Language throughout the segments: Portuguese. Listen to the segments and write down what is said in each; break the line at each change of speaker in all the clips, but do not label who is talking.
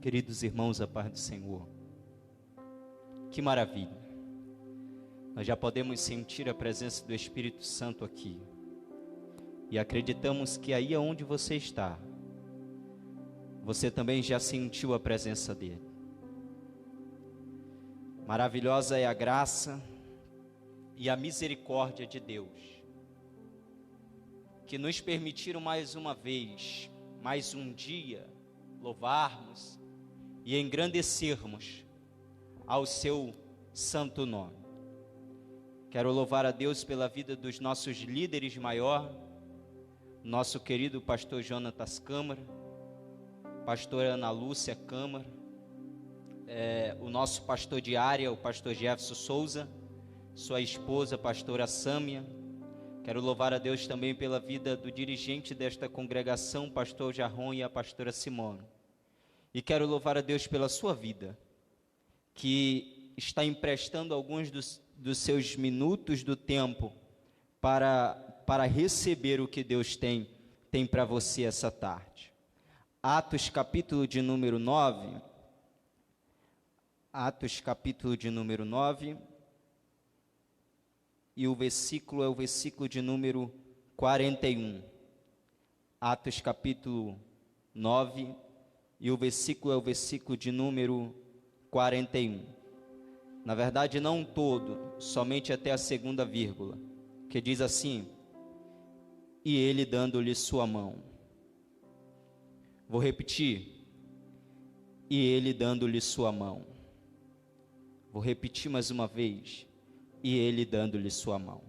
Queridos irmãos, a paz do Senhor. Que maravilha. Nós já podemos sentir a presença do Espírito Santo aqui. E acreditamos que aí onde você está, você também já sentiu a presença dele. Maravilhosa é a graça e a misericórdia de Deus, que nos permitiram mais uma vez, mais um dia, louvarmos e engrandecermos ao seu santo nome. Quero louvar a Deus pela vida dos nossos líderes maior, nosso querido pastor Jonatas Câmara, pastora Ana Lúcia Câmara, o nosso pastor de área, o pastor Jefferson Souza, sua esposa, pastora Sâmia. Quero louvar a Deus também pela vida do dirigente desta congregação, pastor Jarron, e a pastora Simone. E quero louvar a Deus pela sua vida, que está emprestando alguns dos seus minutos do tempo para receber o que Deus tem para você essa tarde. Atos capítulo de número 9. Atos capítulo de número 9. E o versículo é o versículo de número 41. Atos capítulo 9. E o versículo é o versículo de número 41. Na verdade, não todo, somente até a segunda vírgula, que diz assim: e ele dando-lhe sua mão. Vou repetir: e ele dando-lhe sua mão. Vou repetir mais uma vez: e ele dando-lhe sua mão.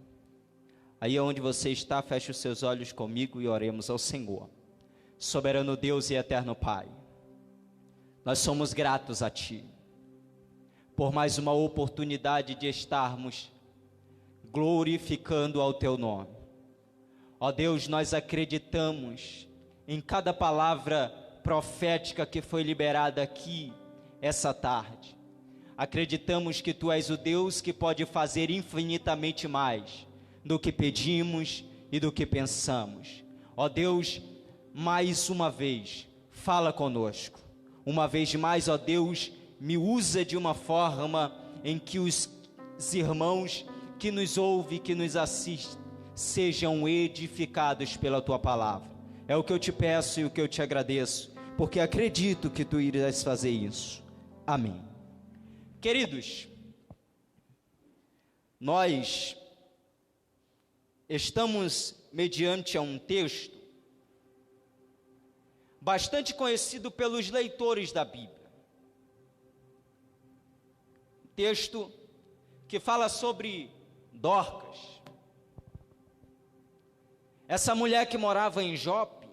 Aí onde você está, feche os seus olhos comigo e oremos ao Senhor. Soberano Deus e eterno Pai, nós somos gratos a Ti por mais uma oportunidade de estarmos glorificando ao Teu nome. Ó Deus, nós acreditamos em cada palavra profética que foi liberada aqui essa tarde. Acreditamos que Tu és o Deus que pode fazer infinitamente mais do que pedimos e do que pensamos. Ó Deus, mais uma vez, fala conosco. Uma vez mais, ó Deus, me usa de uma forma em que os irmãos que nos ouvem, que nos assistem, sejam edificados pela Tua palavra. É o que eu te peço e o que eu te agradeço, porque acredito que Tu irás fazer isso. Amém. Queridos, nós estamos mediante a um texto bastante conhecido pelos leitores da Bíblia. Texto que fala sobre Dorcas, essa mulher que morava em Jope,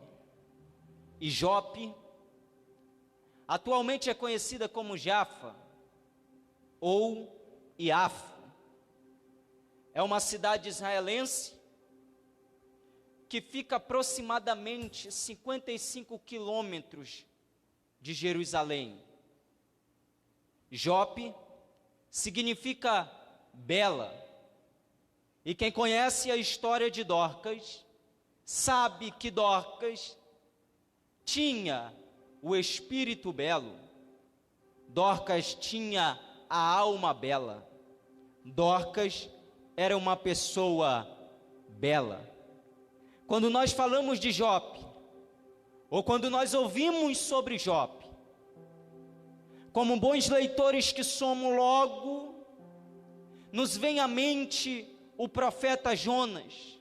e Jope atualmente é conhecida como Jafa ou Iafo. É uma cidade israelense que fica aproximadamente 55 quilômetros de Jerusalém. Jope significa bela, e quem conhece a história de Dorcas sabe que Dorcas tinha o espírito belo. Dorcas tinha a alma bela. Dorcas era uma pessoa bela. Quando nós falamos de Jope, ou quando nós ouvimos sobre Jope, como bons leitores que somos, logo nos vem à mente o profeta Jonas,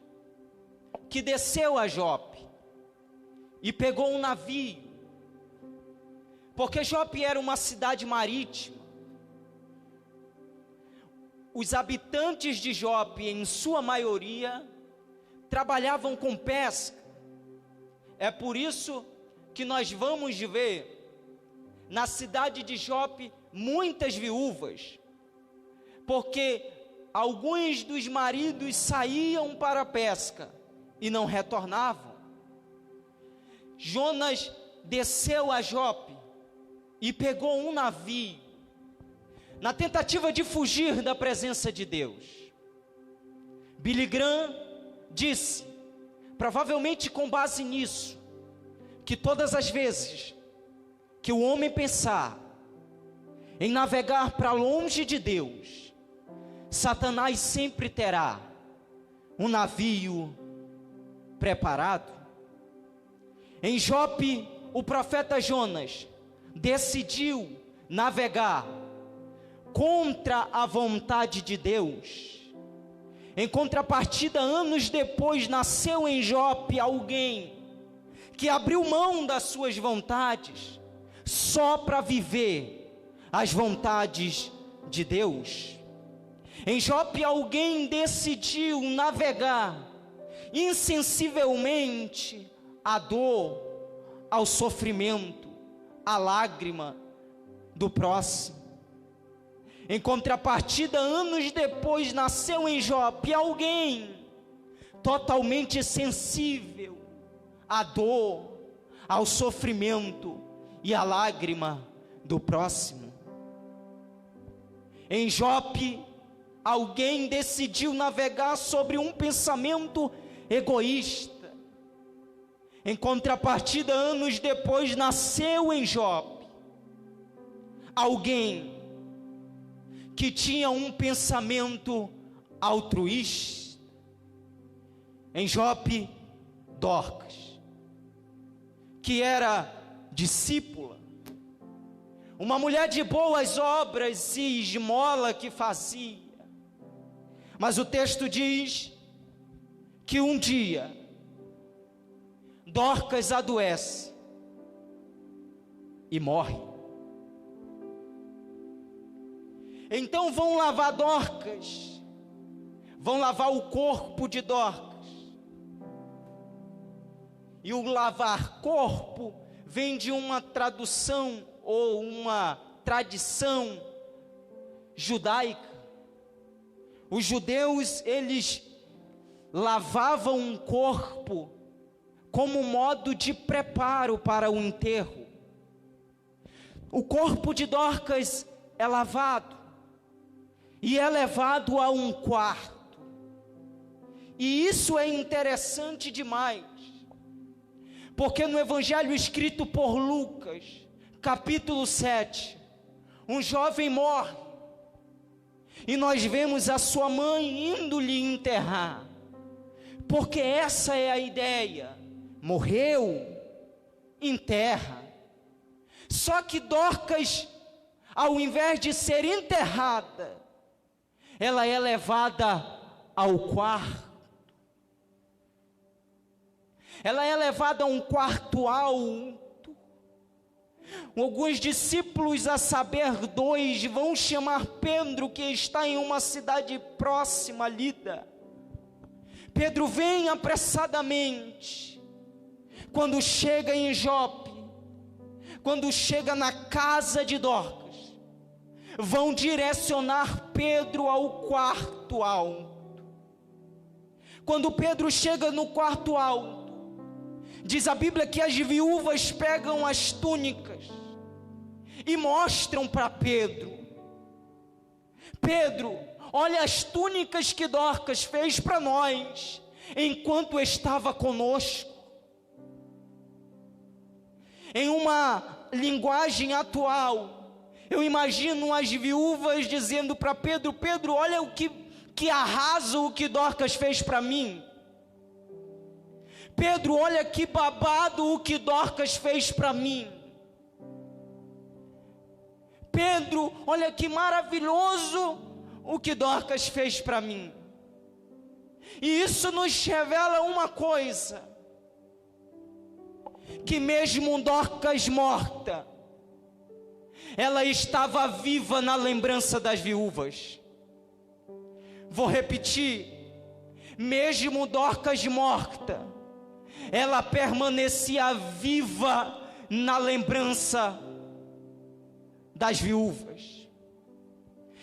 que desceu a Jope e pegou um navio, porque Jope era uma cidade marítima. Os habitantes de Jope, em sua maioria, trabalhavam com pesca. É por isso que nós vamos ver na cidade de Jope muitas viúvas, porque alguns dos maridos saíam para a pesca e não retornavam. Jonas desceu a Jope e pegou um navio, na tentativa de fugir da presença de Deus. Billy Graham disse, provavelmente com base nisso, que todas as vezes que o homem pensar em navegar para longe de Deus, Satanás sempre terá um navio preparado. Em Jope, o profeta Jonas decidiu navegar contra a vontade de Deus. Em contrapartida, anos depois, nasceu em Jope alguém que abriu mão das suas vontades só para viver as vontades de Deus. Em Jope, alguém decidiu navegar insensivelmente à dor, ao sofrimento, à lágrima do próximo. Em contrapartida, anos depois, nasceu em Jope alguém totalmente sensível à dor, ao sofrimento e à lágrima do próximo. Em Jope, alguém decidiu navegar sobre um pensamento egoísta. Em contrapartida, anos depois, nasceu em Jope alguém que tinha um pensamento altruísta. Em Jope, Dorcas, que era discípula, uma mulher de boas obras e esmola que fazia. Mas o texto diz que um dia Dorcas adoece e morre. Então vão lavar Dorcas, vão lavar o corpo de Dorcas. E o lavar corpo vem de uma tradução ou uma tradição judaica. Os judeus, eles lavavam o corpo como modo de preparo para o enterro. O corpo de Dorcas é lavado e é levado a um quarto. E isso é interessante demais, porque no evangelho escrito por Lucas, capítulo 7, um jovem morre, e nós vemos a sua mãe indo-lhe enterrar, porque essa é a ideia: morreu, enterra. Só que Dorcas, ao invés de ser enterrada, ela é levada ao quarto. Ela é levada a um quarto alto. Alguns discípulos, a saber 2, vão chamar Pedro, que está em uma cidade próxima a Lida. Pedro vem apressadamente. Quando chega em Jope, quando chega na casa de Dorcas, vão direcionar Pedro ao quarto alto. Quando Pedro chega no quarto alto, diz a Bíblia que as viúvas pegam as túnicas e mostram para Pedro: Pedro, olha as túnicas que Dorcas fez para nós enquanto estava conosco. Em uma linguagem atual, eu imagino as viúvas dizendo para Pedro: Pedro, olha o que arraso o que Dorcas fez para mim. Pedro, olha que babado o que Dorcas fez para mim. Pedro, olha que maravilhoso o que Dorcas fez para mim. E isso nos revela uma coisa: que mesmo Dorcas morta, ela estava viva na lembrança das viúvas. Vou repetir: mesmo Dorcas morta, ela permanecia viva na lembrança das viúvas.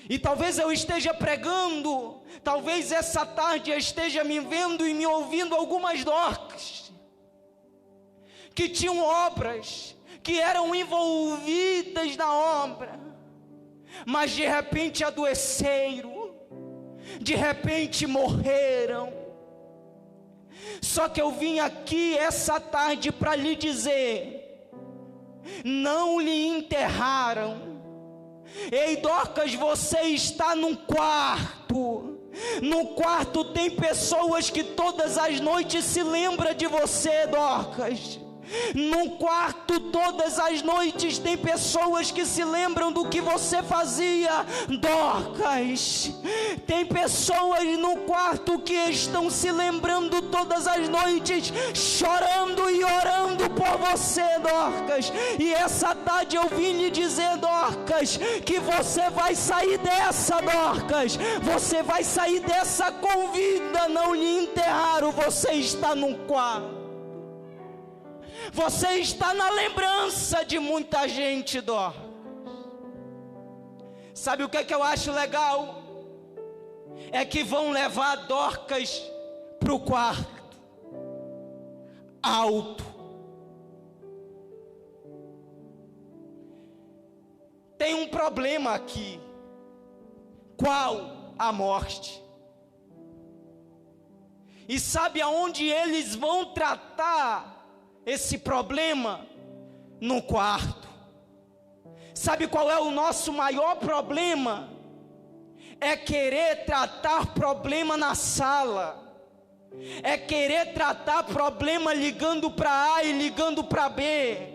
E talvez eu esteja pregando, talvez essa tarde eu esteja me vendo e me ouvindo algumas Dorcas que tinham obras, que eram envolvidas na obra, mas de repente adoeceram, de repente morreram. Só que eu vim aqui essa tarde para lhe dizer não lhe enterraram. Ei, Dorcas, você está num quarto. No quarto tem pessoas que todas as noites se lembram de você, Dorcas. No quarto todas as noites tem pessoas que se lembram do que você fazia, Dorcas. Tem pessoas no quarto que estão se lembrando todas as noites, chorando e orando por você, Dorcas. E essa tarde eu vim lhe dizer, Dorcas, que você vai sair dessa, Dorcas. Você vai sair dessa com vida, não lhe enterraram. Você está num quarto. Você está na lembrança de muita gente, Dorcas. Sabe o que eu acho legal? É que vão levar Dorcas para o quarto alto. Tem um problema aqui. Qual? A morte. E sabe aonde eles vão tratar esse problema? No quarto. Sabe qual é o nosso maior problema? É querer tratar problema na sala. É querer tratar problema ligando para A e ligando para B.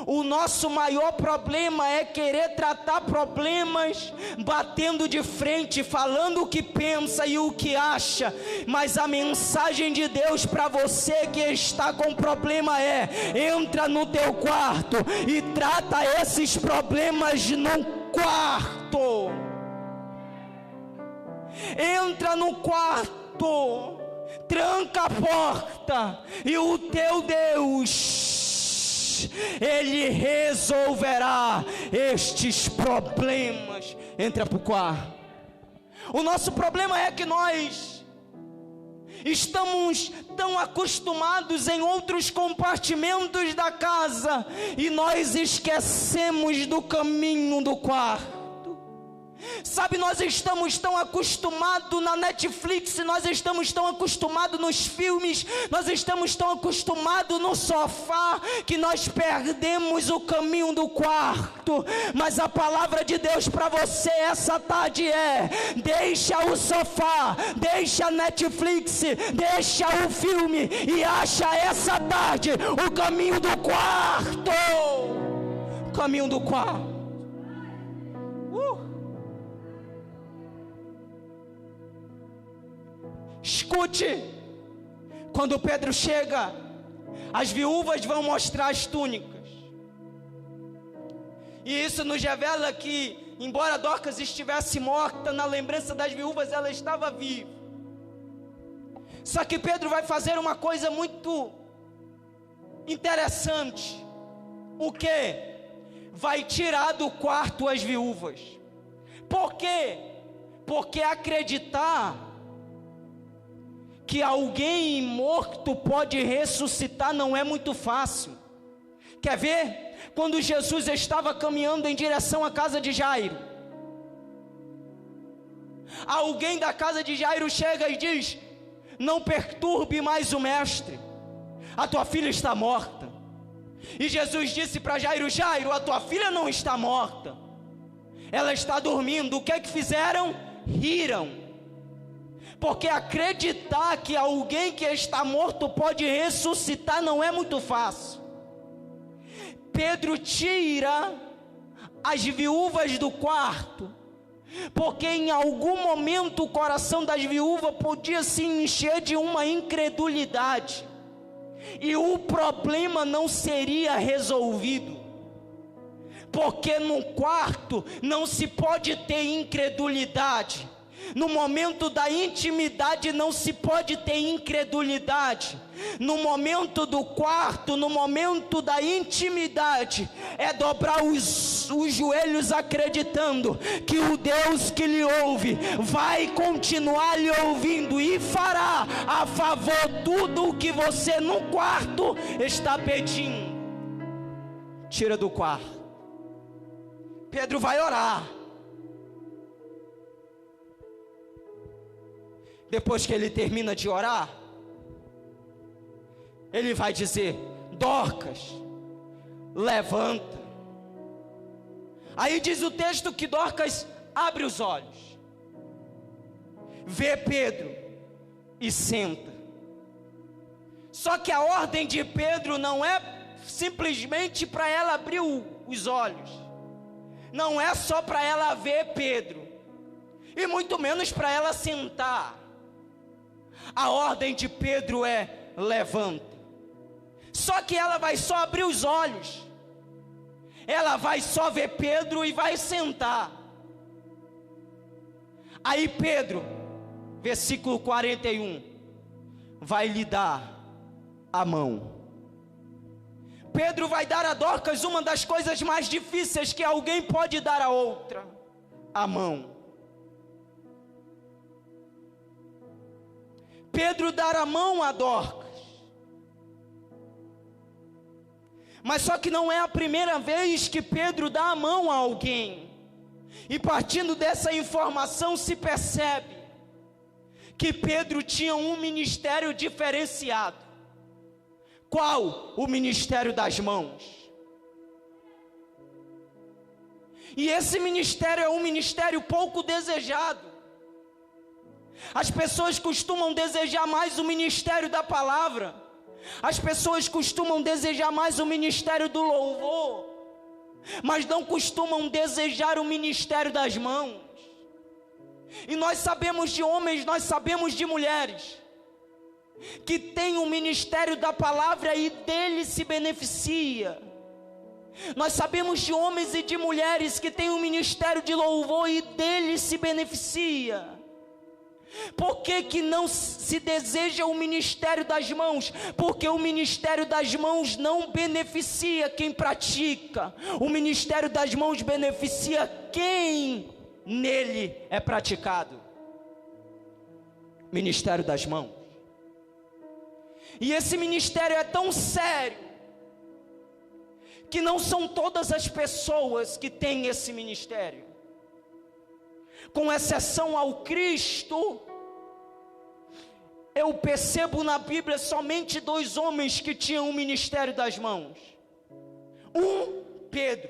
O nosso maior problema é querer tratar problemas batendo de frente, falando o que pensa e o que acha. Mas a mensagem de Deus para você que está com problema é: entra no teu quarto e trata esses problemas no quarto. Entra no quarto, tranca a porta e o teu Deus, Ele resolverá estes problemas. Entra para o quarto. O nosso problema é que nós estamos tão acostumados em outros compartimentos da casa e nós esquecemos do caminho do quarto. Sabe, nós estamos tão acostumados na Netflix, nós estamos tão acostumados nos filmes, nós estamos tão acostumados no sofá, que nós perdemos o caminho do quarto. Mas a palavra de Deus para você essa tarde é: deixa o sofá, deixa a Netflix, deixa o filme e acha essa tarde o caminho do quarto. O caminho do quarto. Escute, quando Pedro chega, as viúvas vão mostrar as túnicas. E isso nos revela que, embora Dorcas estivesse morta, na lembrança das viúvas ela estava viva. Só que Pedro vai fazer uma coisa muito interessante. O quê? Vai tirar do quarto as viúvas. Por quê? Porque acreditar que alguém morto pode ressuscitar não é muito fácil. Quer ver? Quando Jesus estava caminhando em direção à casa de Jairo, alguém da casa de Jairo chega e diz: não perturbe mais o mestre, a tua filha está morta. E Jesus disse para Jairo: Jairo, a tua filha não está morta, ela está dormindo. O que é que fizeram? Riram. Porque acreditar que alguém que está morto pode ressuscitar não é muito fácil. Pedro tira as viúvas do quarto, porque em algum momento o coração das viúvas podia se encher de uma incredulidade, e o problema não seria resolvido. Porque no quarto não se pode ter incredulidade. No momento da intimidade não se pode ter incredulidade. No momento do quarto, no momento da intimidade, é dobrar os joelhos acreditando que o Deus que lhe ouve vai continuar lhe ouvindo e fará a favor tudo o que você no quarto está pedindo. Tira do quarto. Pedro vai orar. Depois que ele termina de orar, ele vai dizer: Dorcas, levanta. Aí diz o texto que Dorcas abre os olhos, vê Pedro e senta. Só que a ordem de Pedro não é simplesmente para ela abrir os olhos, não é só para ela ver Pedro, e muito menos para ela sentar. A ordem de Pedro é: levanta. Só que ela vai só abrir os olhos, ela vai só ver Pedro e vai sentar. Aí Pedro, versículo 41, vai lhe dar a mão. Pedro vai dar a Dorcas uma das coisas mais difíceis que alguém pode dar a outra: a mão. Pedro dá a mão a Dorcas. Mas só que não é a primeira vez que Pedro dá a mão a alguém. E partindo dessa informação se percebe que Pedro tinha um ministério diferenciado. Qual? O ministério das mãos. E esse ministério é um ministério pouco desejado. As pessoas costumam desejar mais o ministério da palavra. As pessoas costumam desejar mais o ministério do louvor, mas não costumam desejar o ministério das mãos. E nós sabemos de homens, nós sabemos de mulheres que tem o ministério da palavra e dele se beneficia. Nós sabemos de homens e de mulheres que tem o ministério de louvor e dele se beneficia. Por que não se deseja o ministério das mãos? Porque o ministério das mãos não beneficia quem pratica. O ministério das mãos beneficia quem nele é praticado. Ministério das mãos. E esse ministério é tão sério que não são todas as pessoas que têm esse ministério. Com exceção ao Cristo, eu percebo na Bíblia somente 2 homens que tinham o ministério das mãos. Um, Pedro,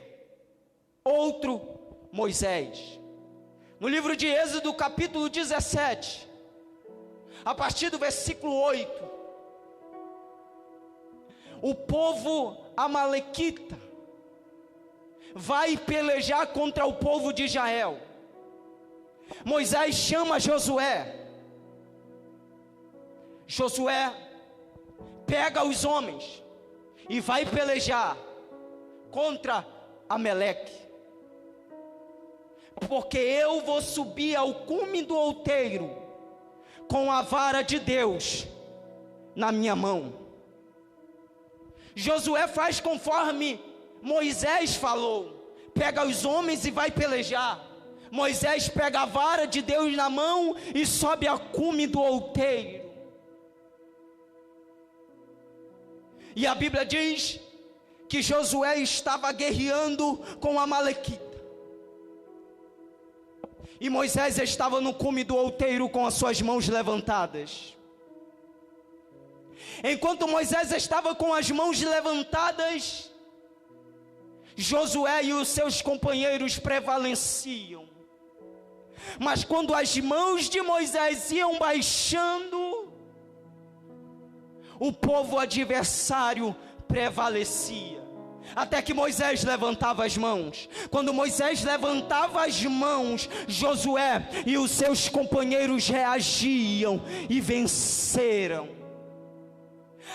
outro, Moisés. No livro de Êxodo, capítulo 17, a partir do versículo 8, o povo amalequita vai pelejar contra o povo de Israel. Moisés chama Josué. Josué pega os homens e vai pelejar contra Amaleque. Porque eu vou subir ao cume do outeiro com a vara de Deus na minha mão. Josué faz conforme Moisés falou. Pega os homens e vai pelejar. Moisés pega a vara de Deus na mão e sobe a cume do outeiro. E a Bíblia diz que Josué estava guerreando com a Amalequita. E Moisés estava no cume do outeiro com as suas mãos levantadas. Enquanto Moisés estava com as mãos levantadas, Josué e os seus companheiros prevaleciam. Mas quando as mãos de Moisés iam baixando, o povo adversário prevalecia. Até que Moisés levantava as mãos. Quando Moisés levantava as mãos, Josué e os seus companheiros reagiam e venceram.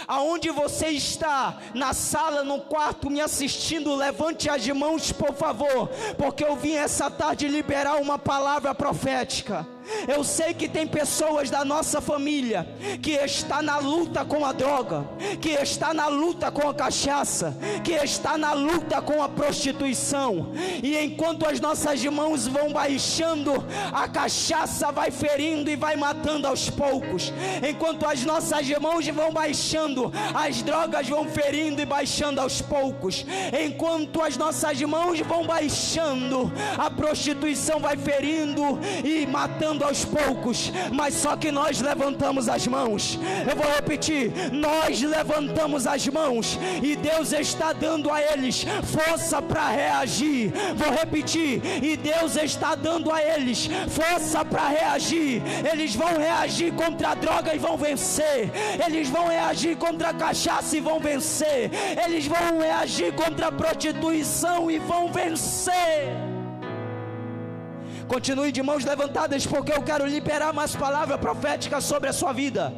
Aonde você está, na sala, no quarto, me assistindo, levante as mãos, por favor, porque eu vim essa tarde liberar uma palavra profética. Eu sei que tem pessoas da nossa família que está na luta com a droga, que está na luta com a cachaça, que está na luta com a prostituição. E enquanto as nossas mãos vão baixando, a cachaça vai ferindo e vai matando aos poucos. Enquanto as nossas mãos vão baixando, as drogas vão ferindo e baixando aos poucos. Enquanto as nossas mãos vão baixando, a prostituição vai ferindo e matando
levantando aos poucos, mas só que nós levantamos as mãos. Eu vou repetir, nós levantamos as mãos e Deus está dando a eles força para reagir. Vou repetir, e Deus está dando a eles força para reagir. Eles vão reagir contra a droga e vão vencer. Eles vão reagir contra a cachaça e vão vencer. Eles vão reagir contra a prostituição e vão vencer. Continue de mãos levantadas, porque eu quero liberar mais palavra profética sobre a sua vida.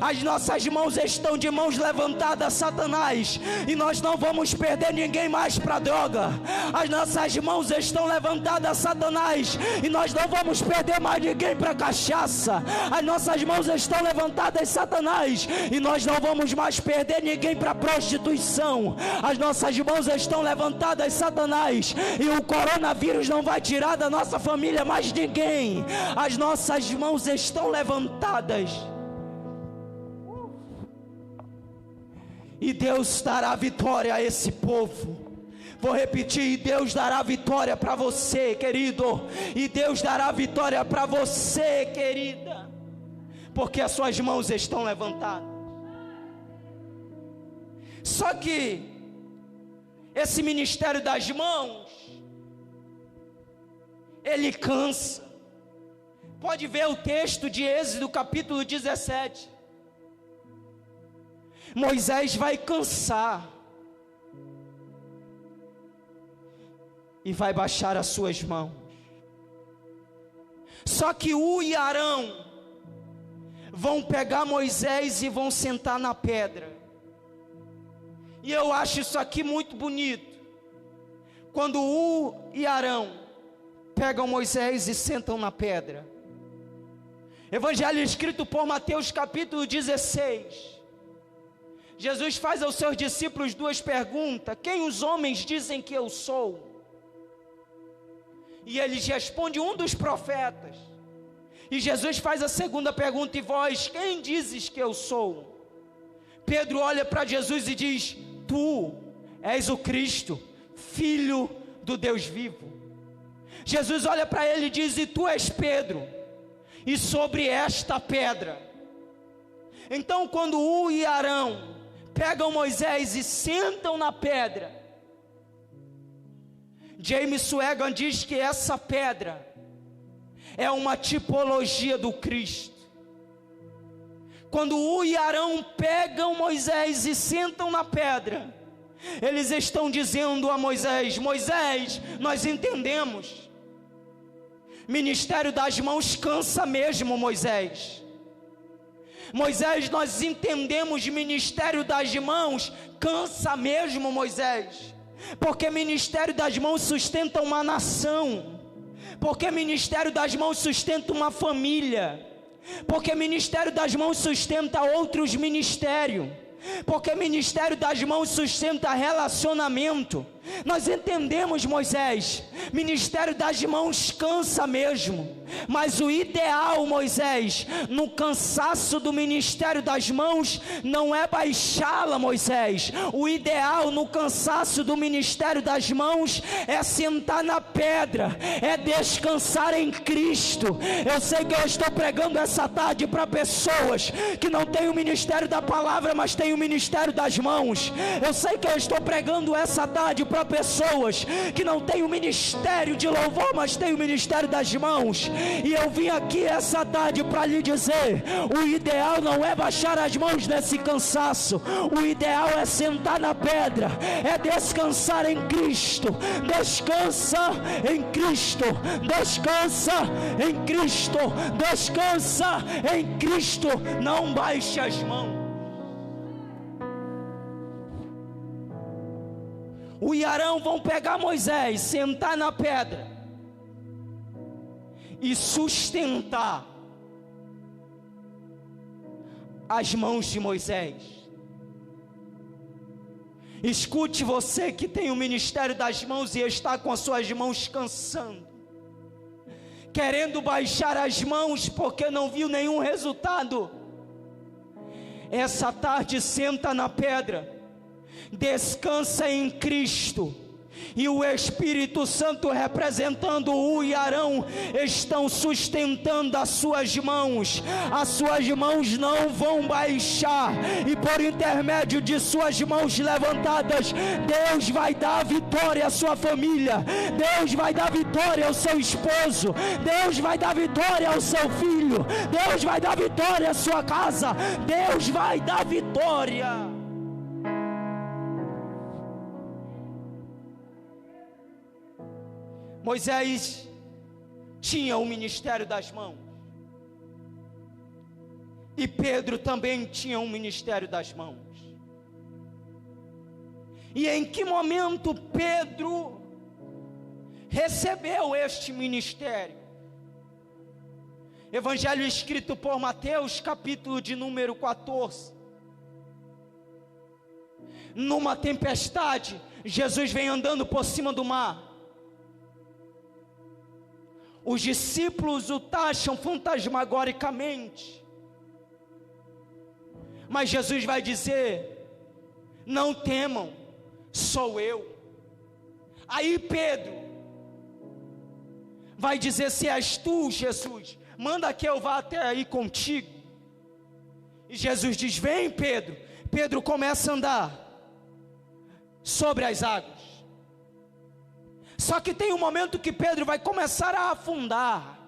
As nossas mãos estão de mãos levantadas, Satanás, e nós não vamos perder ninguém mais para droga. As nossas mãos estão levantadas, Satanás, e nós não vamos perder mais ninguém para cachaça. As nossas mãos estão levantadas, Satanás, e nós não vamos mais perder ninguém para prostituição. As nossas mãos estão levantadas, Satanás, e o coronavírus não vai tirar da nossa família mais ninguém. As nossas mãos estão levantadas. E Deus dará vitória a esse povo. Vou repetir, e Deus dará vitória para você, querido. E Deus dará vitória para você, querida. Porque as suas mãos estão levantadas. Só que esse ministério das mãos, ele cansa. Pode ver o texto de Êxodo capítulo 17. Moisés vai cansar e vai baixar as suas mãos. Só que Ur e Arão vão pegar Moisés e vão sentar na pedra. E eu acho isso aqui muito bonito. Quando Ur e Arão pegam Moisés e sentam na pedra. Evangelho escrito por Mateus capítulo 16. Jesus faz aos seus discípulos duas perguntas: quem os homens dizem que eu sou? E eles respondem: um dos profetas. E Jesus faz a segunda pergunta: e vós, quem dizes que eu sou? Pedro olha para Jesus e diz: tu és o Cristo, Filho do Deus vivo. Jesus olha para ele e diz: e tu és Pedro, e sobre esta pedra. Então quando Ur e Arão pegam Moisés e sentam na pedra, James Swegan diz que essa pedra é uma tipologia do Cristo. Quando Ur e Arão pegam Moisés e sentam na pedra, eles estão dizendo a Moisés: Moisés, nós entendemos, ministério das mãos cansa mesmo, Moisés. Moisés, nós entendemos, ministério das mãos cansa mesmo, Moisés, porque ministério das mãos sustenta uma nação, porque ministério das mãos sustenta uma família, porque ministério das mãos sustenta outros ministérios, porque ministério das mãos sustenta relacionamento. Nós entendemos, Moisés, ministério das mãos cansa mesmo, mas o ideal, Moisés, no cansaço do ministério das mãos, não é baixá-la, Moisés. O ideal no cansaço do ministério das mãos é sentar na pedra, é descansar em Cristo. Eu sei que eu estou pregando essa tarde para pessoas que não têm o ministério da palavra, mas têm o ministério das mãos. Eu sei que eu estou pregando essa tarde para pessoas que não têm o ministério de louvor, mas têm o ministério das mãos. E eu vim aqui essa tarde para lhe dizer: o ideal não é baixar as mãos nesse cansaço, o ideal é sentar na pedra, é descansar em Cristo. Descansa em Cristo, descansa em Cristo, descansa em Cristo. Não baixe as mãos. O e Arão vão pegar Moisés, sentar na pedra e sustentar as mãos de Moisés. Escute, você que tem o ministério das mãos e está com as suas mãos cansando, querendo baixar as mãos porque não viu nenhum resultado. Essa tarde senta na pedra, descansa em Cristo e o Espírito Santo, representando Ur e Arão, estão sustentando as suas mãos não vão baixar, e por intermédio de suas mãos levantadas, Deus vai dar vitória à sua família, Deus vai dar vitória ao seu esposo, Deus vai dar vitória ao seu filho, Deus vai dar vitória à sua casa, Deus vai dar vitória. Moisés tinha o ministério das mãos, e Pedro também tinha um ministério das mãos. E em que momento Pedro recebeu este ministério? Evangelho escrito por Mateus, capítulo de número 14. Numa tempestade, Jesus vem andando por cima do mar. Os discípulos o taxam fantasmagoricamente, mas Jesus vai dizer: não temam, sou eu. Aí Pedro vai dizer: se és tu, Jesus, manda que eu vá até aí contigo. E Jesus diz: vem, Pedro. Pedro começa a andar sobre as águas. Só que tem um momento que Pedro vai começar a afundar.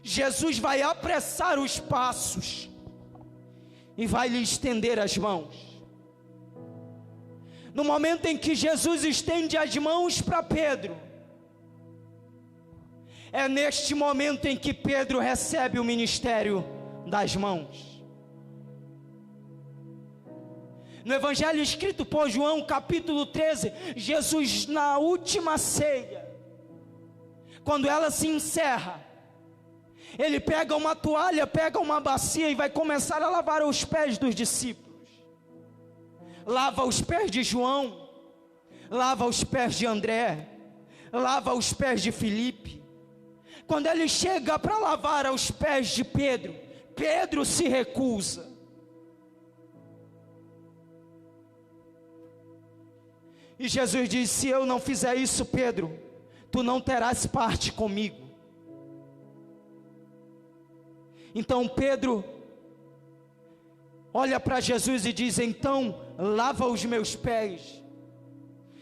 Jesus vai apressar os passos e vai lhe estender as mãos. No momento em que Jesus estende as mãos para Pedro, é neste momento em que Pedro recebe o ministério das mãos. No Evangelho escrito por João, capítulo 13, Jesus, na última ceia, quando ela se encerra, ele pega uma toalha, pega uma bacia e vai começar a lavar os pés dos discípulos. Lava os pés de João, lava os pés de André, lava os pés de Filipe. Quando ele chega para lavar os pés de Pedro, Pedro se recusa. E Jesus diz: se eu não fizer isso, Pedro, tu não terás parte comigo. Então Pedro olha para Jesus e diz: então lava os meus pés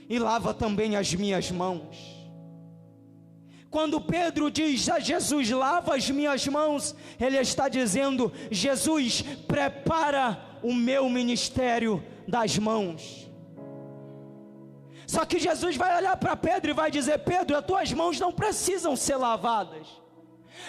e lava também as minhas mãos. Quando Pedro diz a Jesus: lava as minhas mãos, ele está dizendo: Jesus, prepara o meu ministério das mãos. Só que Jesus vai olhar para Pedro e vai dizer: Pedro, as tuas mãos não precisam ser lavadas.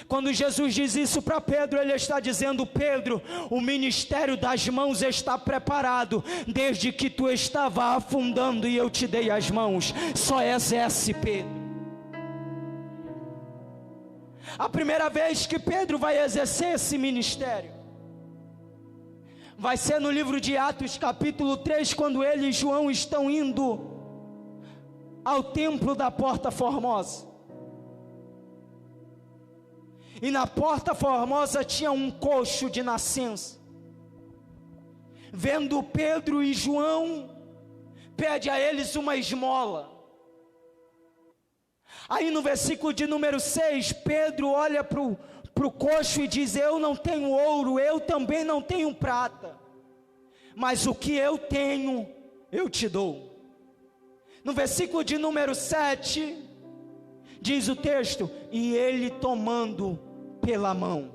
Quando Jesus diz isso para Pedro, ele está dizendo: Pedro, o ministério das mãos está preparado desde que tu estava afundando e eu te dei as mãos. Só exerce, Pedro. A primeira vez que Pedro vai exercer esse ministério vai ser no livro de Atos, capítulo 3, quando ele e João estão indo ao templo da Porta Formosa. E na Porta Formosa tinha um coxo de nascença. Vendo Pedro e João, pede a eles uma esmola. Aí no versículo de número 6, Pedro olha para o coxo e diz: eu não tenho ouro, eu também não tenho prata, mas o que eu tenho, eu te dou. No versículo de número 7, diz o texto: e ele tomando pela mão.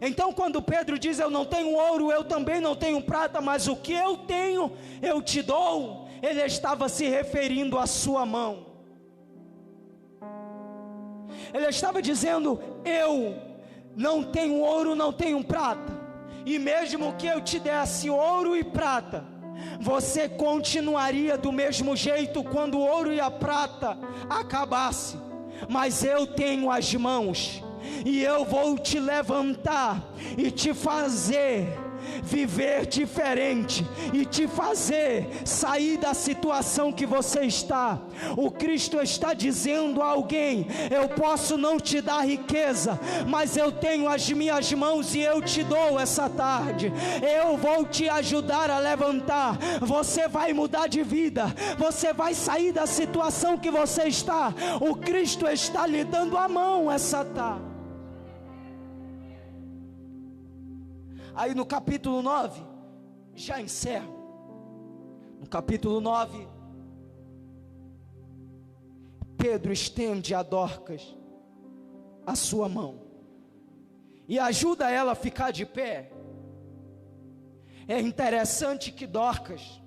Então quando Pedro diz: eu não tenho ouro, eu também não tenho prata, mas o que eu tenho, eu te dou, ele estava se referindo à sua mão. Ele estava dizendo: eu não tenho ouro, não tenho prata, e mesmo que eu te desse ouro e prata, você continuaria do mesmo jeito quando o ouro e a prata acabasse. Mas eu tenho as mãos, e eu vou te levantar e te fazer viver diferente e te fazer sair da situação que você está. O Cristo está dizendo a alguém: eu posso não te dar riqueza, mas eu tenho as minhas mãos e eu te dou essa tarde. Eu vou te ajudar a levantar. Você vai mudar de vida, você vai sair da situação que você está. O Cristo está lhe dando a mão essa tarde. Aí no capítulo 9, já encerro. No capítulo 9, Pedro estende a Dorcas a sua mão e ajuda ela a ficar de pé. É interessante que Dorcas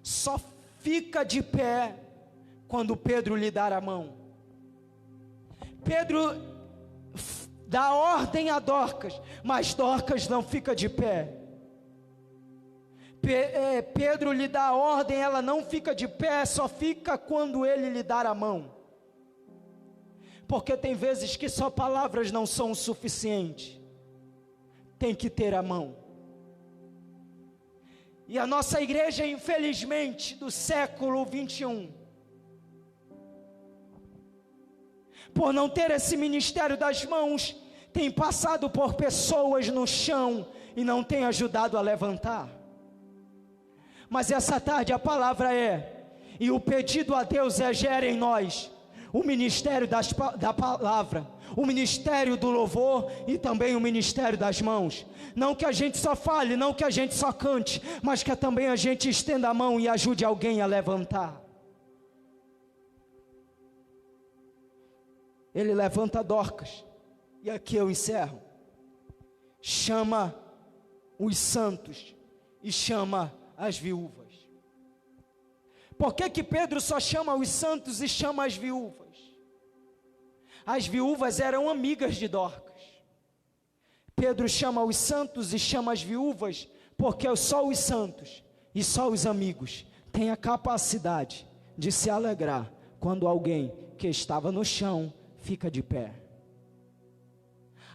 só fica de pé quando Pedro lhe dá a mão. Pedro dá ordem a Dorcas, mas Dorcas não fica de pé. Pedro lhe dá a ordem, ela não fica de pé, só fica quando ele lhe dar a mão. Porque tem vezes que só palavras não são o suficiente, tem que ter a mão. E a nossa igreja, infelizmente, do século 21, por não ter esse ministério das mãos, tem passado por pessoas no chão e não tem ajudado a levantar. Mas essa tarde a palavra é, e o pedido a Deus é: gere em nós o ministério da palavra, o ministério do louvor e também o ministério das mãos. Não que a gente só fale, não que a gente só cante, mas que também a gente estenda a mão e ajude alguém a levantar. Ele levanta Dorcas, e aqui eu encerro. Chama os santos e chama as viúvas. Por que Pedro só chama os santos e chama as viúvas? As viúvas eram amigas de Dorcas. Pedro chama os santos e chama as viúvas, porque só os santos e só os amigos têm a capacidade de se alegrar quando alguém que estava no chão fica de pé.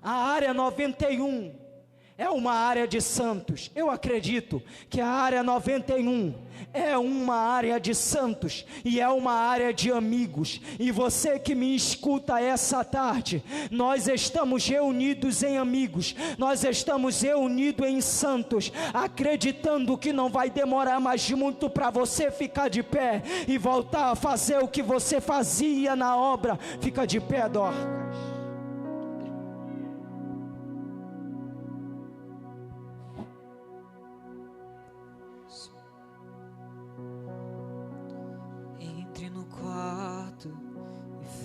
A área 91 é uma área de santos. Eu acredito que a área 91 é uma área de santos e é uma área de amigos. E você que me escuta essa tarde, nós estamos reunidos em amigos, nós estamos reunidos em santos, acreditando que não vai demorar mais muito para você ficar de pé e voltar a fazer o que você fazia na obra. Fica de pé, Dorcas.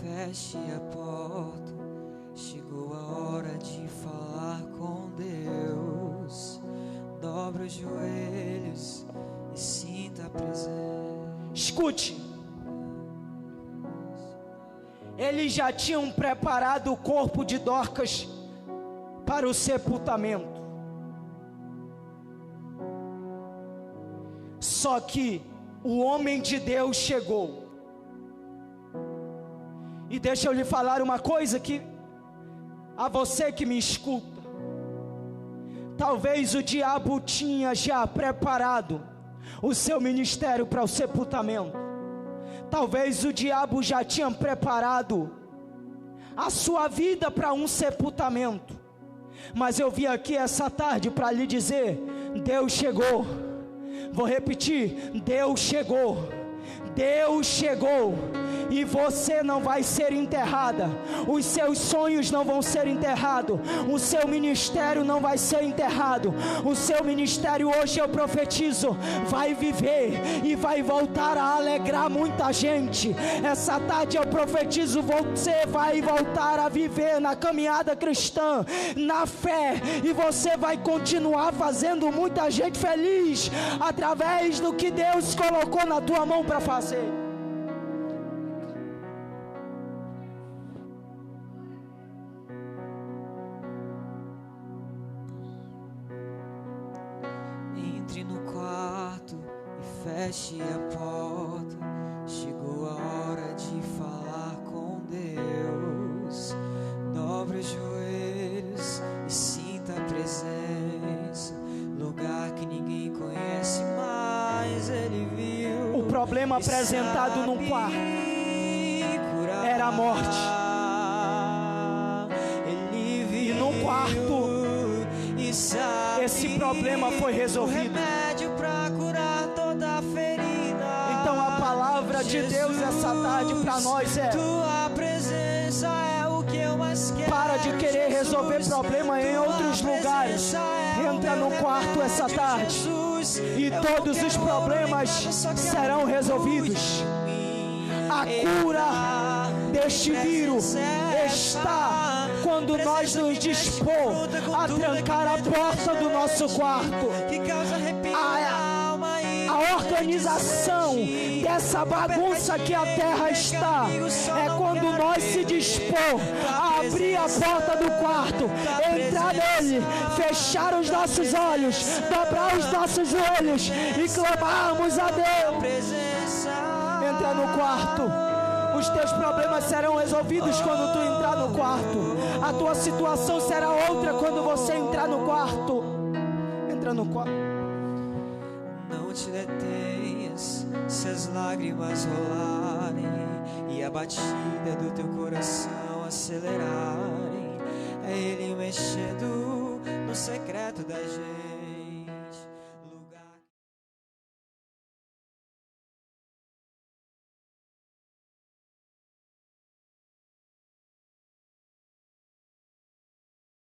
Feche a porta, chegou a hora de falar com Deus. Dobra os joelhos e sinta a presença.
Escute, eles já tinham preparado o corpo de Dorcas para o sepultamento. Só que o homem de Deus chegou. E deixa eu lhe falar uma coisa que, a você que me escuta, talvez o diabo tinha já preparado o seu ministério para o sepultamento. Talvez o diabo já tinha preparado a sua vida para um sepultamento. Mas eu vim aqui essa tarde para lhe dizer: Deus chegou. Vou repetir: Deus chegou. Deus chegou. E você não vai ser enterrada, os seus sonhos não vão ser enterrados, o seu ministério não vai ser enterrado. O seu ministério hoje, eu profetizo, vai viver e vai voltar a alegrar muita gente. Essa tarde eu profetizo, você vai voltar a viver na caminhada cristã, na fé, e você vai continuar fazendo muita gente feliz, através do que Deus colocou na tua mão para fazer.
Entre no quarto e feche a porta. Chegou a hora de falar com Deus. Dobre os joelhos e sinta a presença.
problema apresentado no quarto era a morte. E no quarto, esse problema foi resolvido. Então a palavra de Deus essa tarde para nós é: para de querer resolver problema em outros lugares. Entra no quarto essa tarde e todos os problemas serão resolvidos. A cura deste vírus está quando nós nos dispor a trancar a porta do nosso quarto. A organização dessa bagunça que a terra está é quando nós se dispor a abrir a porta do quarto, entrar nele, fechar os nossos olhos, dobrar os nossos joelhos e clamarmos a Deus. Entra no quarto. Os teus problemas serão resolvidos quando tu entrar no quarto. A tua situação será outra quando você entrar no quarto. Entra no quarto.
Não te detenhas se as lágrimas rolarem e a batida do teu coração acelerarem. É Ele mexendo no secreto da gente.